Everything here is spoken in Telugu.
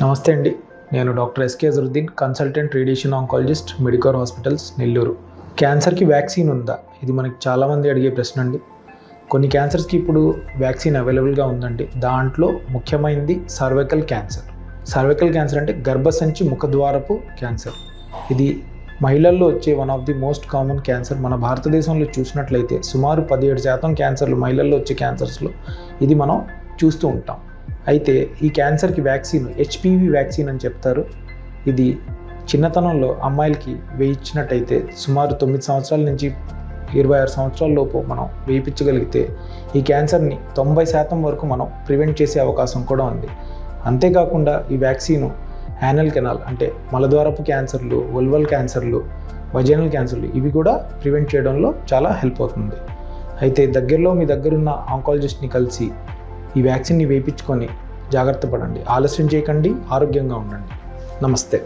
నమస్తే అండి. నేను doctor SK Azharuddin, consultant radiation oncologist, Medicover hospitals, Nellore. క్యాన్సర్కి వ్యాక్సిన్ ఉందా? ఇది మనకి చాలామంది అడిగే ప్రశ్న అండి. కొన్ని క్యాన్సర్స్కి ఇప్పుడు వ్యాక్సిన్ అవైలబుల్గా ఉందండి. దాంట్లో ముఖ్యమైనది సర్వైకల్ క్యాన్సర్. సర్వైకల్ క్యాన్సర్ అంటే గర్భసంచి ముఖద్వారపు క్యాన్సర్. ఇది మహిళల్లో వచ్చే one of the most common cancer. మన భారతదేశంలో చూసినట్లయితే సుమారు 17% క్యాన్సర్లు మహిళల్లో వచ్చే క్యాన్సర్స్లో ఇది మనం చూస్తూ ఉంటాం. అయితే ఈ క్యాన్సర్కి వ్యాక్సిన్ హెచ్పివి వ్యాక్సిన్ అని చెప్తారు. ఇది చిన్నతనంలో అమ్మాయిలకి వేయించినట్టయితే సుమారు 9 సంవత్సరాల నుంచి 26 సంవత్సరాల లోపు మనం వేయించగలిగితే ఈ క్యాన్సర్ని 90% వరకు మనం ప్రివెంట్ చేసే అవకాశం కూడా ఉంది. అంతేకాకుండా ఈ వ్యాక్సిన్ యానల్ కెనాల్ అంటే మలద్వారపు క్యాన్సర్లు, వల్వల్ క్యాన్సర్లు, వజైనల్ క్యాన్సర్లు ఇవి కూడా ప్రివెంట్ చేయడంలో చాలా హెల్ప్ అవుతుంది. అయితే దగ్గరలో మీ దగ్గరున్న ఆంకాలజిస్ట్ని కలిసి ఈ వ్యాక్సిన్ని వేయించుకొని జాగ్రత్త పడండి. ఆలస్యం చేయకండి, ఆరోగ్యంగా ఉండండి. నమస్తే.